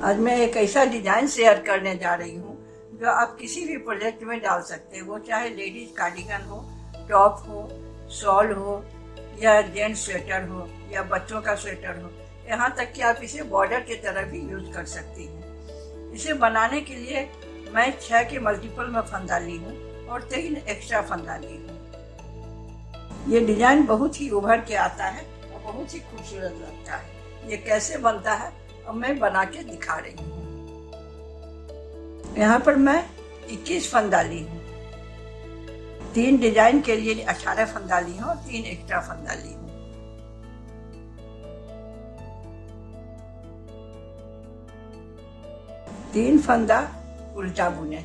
आज मैं एक ऐसा डिजाइन शेयर करने जा रही हूँ जो आप किसी भी प्रोजेक्ट में डाल सकते हो, चाहे लेडीज कार्डिगन हो, टॉप हो, शॉल हो या जेंट्स स्वेटर हो या बच्चों का स्वेटर हो, यहाँ तक कि आप इसे बॉर्डर की तरह भी यूज कर सकती हैं। इसे बनाने के लिए मैं 6 के मल्टीपल में फंदा ली हूँ और 3 एक्स्ट्रा फंदा ली हूँ। ये डिजाइन बहुत ही उभर के आता है और बहुत ही खूबसूरत लगता है। ये कैसे बनता है अब मैं बना के दिखा रही हूँ। यहाँ पर मैं 21 फंदा ली हूँ। 3 डिजाइन के लिए 18 फंदा ली हूँ और 3 एक्स्ट्रा फंदा ली हूँ। तीन फंदा उल्टा बुने।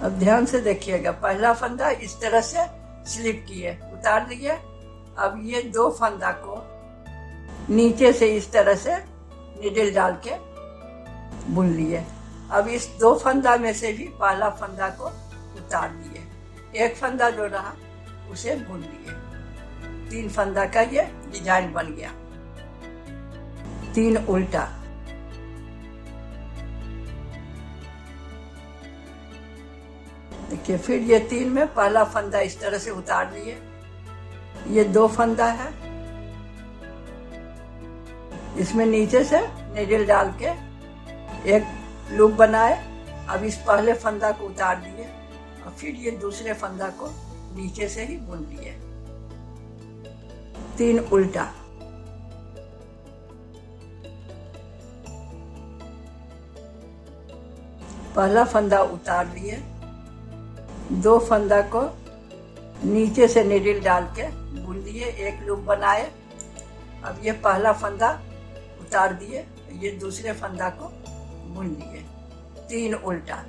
अब ध्यान से देखिएगा, पहला फंदा इस तरह से स्लिप किए, उतार दिए। अब ये 2 फंदा को नीचे से इस तरह से निडल डाल के बुन लिए। अब इस 2 फंदा में से भी पहला फंदा को उतार दिए, एक फंदा जो रहा उसे बुन लिए। 3 फंदा का ये डिजाइन बन गया। 3 उल्टा। देखिए, फिर ये 3 में पहला फंदा इस तरह से उतार दिए। ये 2 फंदा है, इसमें नीचे से नीडल डाल के एक लूप बनाए। अब इस पहले फंदा को उतार दिए और फिर ये दूसरे फंदा को नीचे से ही बुन लिए। 3 उल्टा। पहला फंदा उतार लिए, 2 फंदा को नीचे से नीडल डाल के बुन लिए, एक लूप बनाए। अब ये पहला फंदा उतार दिए, ये दूसरे फंदा को बुन लिए। 3 उल्टा।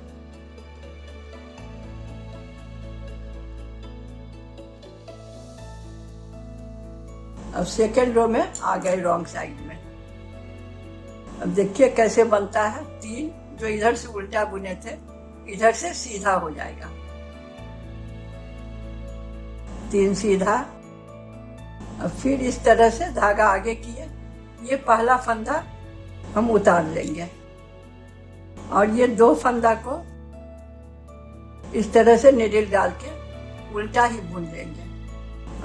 अब सेकेंड रो में आ गए रॉन्ग साइड में। अब देखिए कैसे बनता है। 3 जो इधर से उल्टा बुने थे इधर से सीधा हो जाएगा। 3 सीधा। अब फिर इस तरह से धागा आगे किए, ये पहला फंदा हम उतार लेंगे और ये 2 फंदा को इस तरह से निडल डाल के उल्टा ही बुन लेंगे।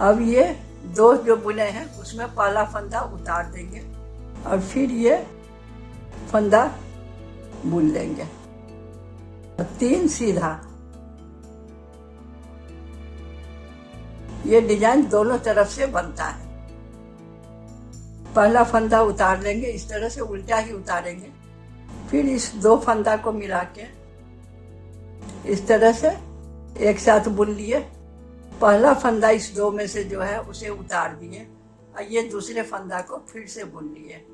अब ये 2 जो बुने हैं उसमें पहला फंदा उतार देंगे और फिर ये फंदा बुन लेंगे। 3 सीधा। ये डिजाइन दोनों तरफ से बनता है। पहला फंदा उतार लेंगे, इस तरह से उल्टा ही उतारेंगे। फिर इस 2 फंदा को मिला के इस तरह से एक साथ बुन लिए। पहला फंदा इस 2 में से जो है उसे उतार दिए और ये दूसरे फंदा को फिर से बुन लिए।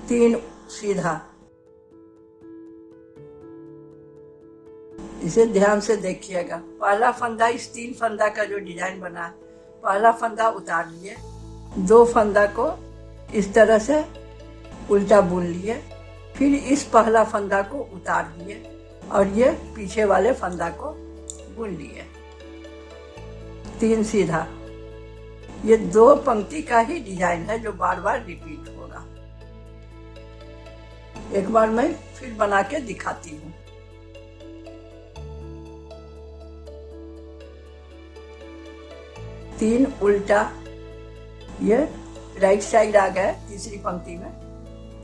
3 सीधा। इसे ध्यान से देखिएगा। पहला फंदा इस 3 फंदा का जो डिजाइन बना है, पहला फंदा उतार लिए, 2 फंदा को इस तरह से उल्टा बुन लिए। फिर इस पहला फंदा को उतार दिए और ये पीछे वाले फंदा को बुन लिए। 3 सीधा। ये 2 पंक्ति का ही डिजाइन है जो बार बार रिपीट होगा। एक बार मैं फिर बना के दिखाती हूँ। 3 उल्टा। ये राइट साइड आ गया तीसरी पंक्ति में।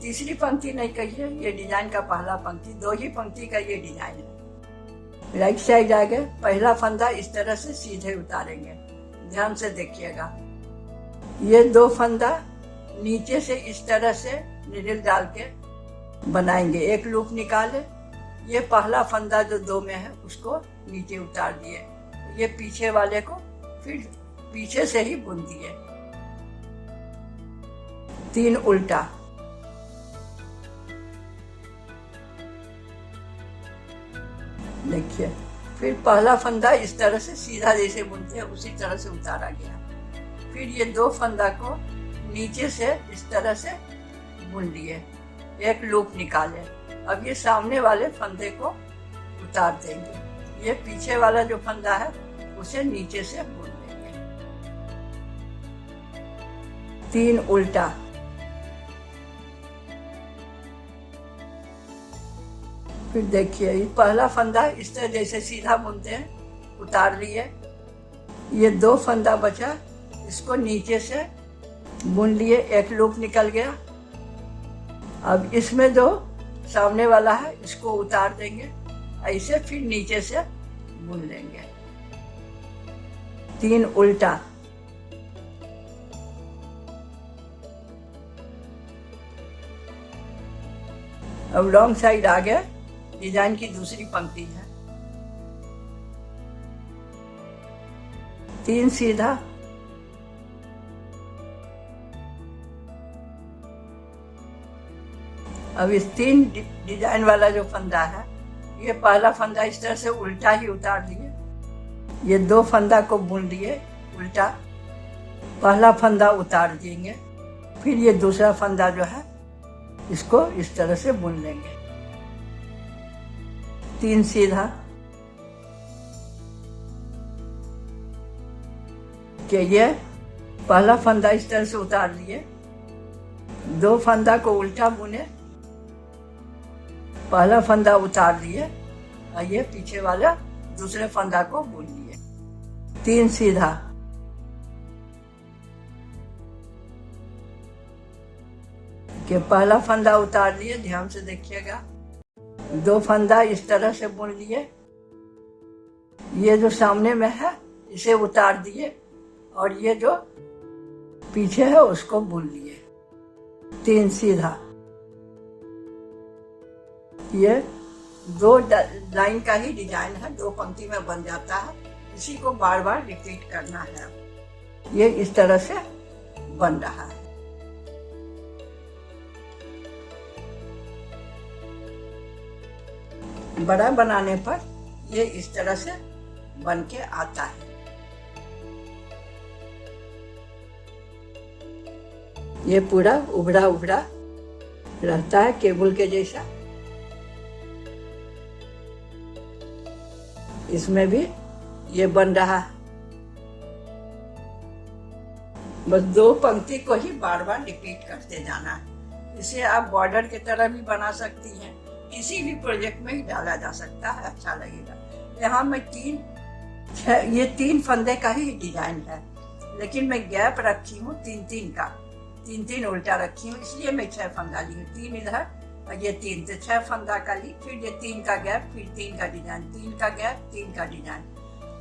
तीसरी पंक्ति नहीं कहिए, ये डिजाइन का पहला पंक्ति, 2 ही पंक्ति का ये डिजाइन है। राइट साइड आ गए। पहला फंदा इस तरह से सीधे उतारेंगे, ध्यान से देखिएगा। ये 2 फंदा नीचे से इस तरह से निडल डाल के बनाएंगे, एक लूप निकाले। ये पहला फंदा जो 2 में है उसको नीचे उतार दिए, ये पीछे वाले को फिर पीछे से ही बुन दिए। 3 उल्टा। देखिए, फिर पहला फंदा इस तरह से सीधा जैसे बुनते हैं उसी तरह से उतारा गया। फिर ये 2 फंदा को नीचे से इस तरह से बुन लिए, एक लूप निकाले। अब ये सामने वाले फंदे को उतार देंगे, ये पीछे वाला जो फंदा है उसे नीचे से बुन देंगे। 3 उल्टा, फिर देखिए ये पहला फंदा इस तरह जैसे सीधा बुनते हैं, उतार लिए। ये 2 फंदा बचा, इसको नीचे से बुन लिए, एक लूप निकल गया। अब इसमें जो सामने वाला है इसको उतार देंगे, ऐसे फिर नीचे से बुन लेंगे। 3 उल्टा, अब रॉन्ग साइड आ गया, डिजाइन की दूसरी पंक्ति है। 3 सीधा, अब इस 3 डिजाइन वाला जो फंदा है, ये पहला फंदा इस तरह से उल्टा ही उतार दिए। ये 2 फंदा को बुन लिए उल्टा, पहला फंदा उतार देंगे, फिर ये दूसरा फंदा जो है इसको इस तरह से बुन लेंगे। 3 सीधा, कि ये पहला फंदा इस तरह से उतार लिए, 2 फंदा को उल्टा बुने, पहला फंदा उतार दिए और ये पीछे वाला दूसरे फंदा को बुन लिए। 3 सीधा, कि पहला फंदा उतार लिए, ध्यान से देखिएगा, 2 फंदा इस तरह से बुन लिए, ये जो सामने में है इसे उतार दिए और ये जो पीछे है उसको बुन लिए। 3 सीधा, ये 2 लाइन का ही डिजाइन है, 2 पंक्ति में बन जाता है, इसी को बार बार रिपीट करना है। ये इस तरह से बन रहा है। बड़ा बनाने पर ये इस तरह से बन के आता है। ये पूरा उभरा उभरा रहता है, केबल के जैसा। इसमें भी ये बन रहा है। बस 2 पंक्ति को ही बार बार रिपीट करते जाना है। इसे आप बॉर्डर की तरह भी बना सकती हैं, किसी भी प्रोजेक्ट में ही डाला जा सकता है, अच्छा लगेगा। यहाँ मैं 3 फंदे का ही डिजाइन है, लेकिन मैं गैप रखी हूँ 3-3 का, 3-3 उल्टा रखी हूँ, इसलिए मैं 6 फंदा ली हूँ। 3 इधर और ये 3, तो 6 फंदा का ली, फिर ये 3 का गैप, फिर 3 का डिजाइन, 3 का गैप, 3 का डिजाइन,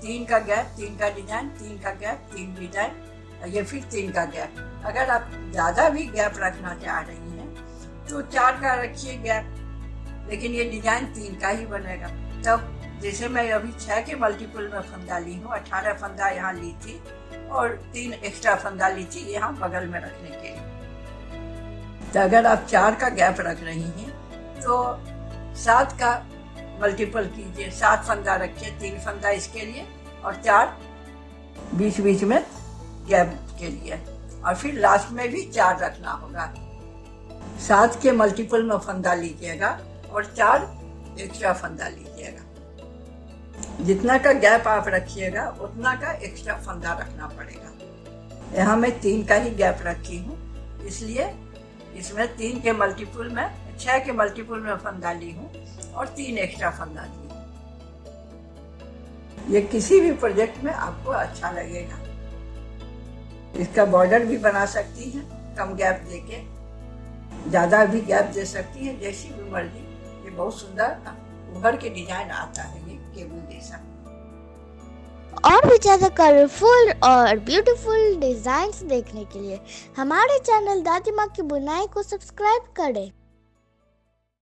3 का गैप, 3 का डिजाइन, 3 का गैप, 3 डिजाइन, ये फिर 3 का गैप। अगर आप ज्यादा भी गैप रखना चाह रही हैं तो 4 का रखिए गैप, लेकिन ये डिजाइन 3 का ही बनेगा। तब जैसे मैं अभी 6 के मल्टीपल में फंदा ली हूँ, 18 फंदा यहाँ ली थी और 3 एक्स्ट्रा फंदा ली थी यहाँ बगल में रखने के लिए। तो अगर आप 4 का गैप रख रही हैं तो 7 का मल्टीपल कीजिए, 7 फंदा रखिए, 3 फंदा इसके लिए और 4 बीच बीच में गैप के लिए, और फिर लास्ट में भी 4 रखना होगा। 7 के मल्टीपल में फंदा लीजिएगा और 4 एक्स्ट्रा फंदा लीजिएगा। जितना का गैप आप रखिएगा उतना का एक्स्ट्रा फंदा रखना पड़ेगा। यहाँ मैं 3 का ही गैप रखी हूँ, इसलिए इसमें 3 के मल्टीपल में 6 के मल्टीपल में फंदा ली हूँ और 3 एक्स्ट्रा फंदा ली। ये किसी भी प्रोजेक्ट में आपको अच्छा लगेगा। इसका बॉर्डर भी बना सकती हैं, कम गैप देके, ज्यादा भी गैप दे सकती है, जैसी भी मर्जी। ये बहुत सुंदर उभर के डिजाइन आता है, ये केबल जैसा। और भी ज़्यादा कलरफुल और ब्यूटीफुल डिज़ाइंस देखने के लिए हमारे चैनल दादी माँ की बुनाई को सब्सक्राइब करें।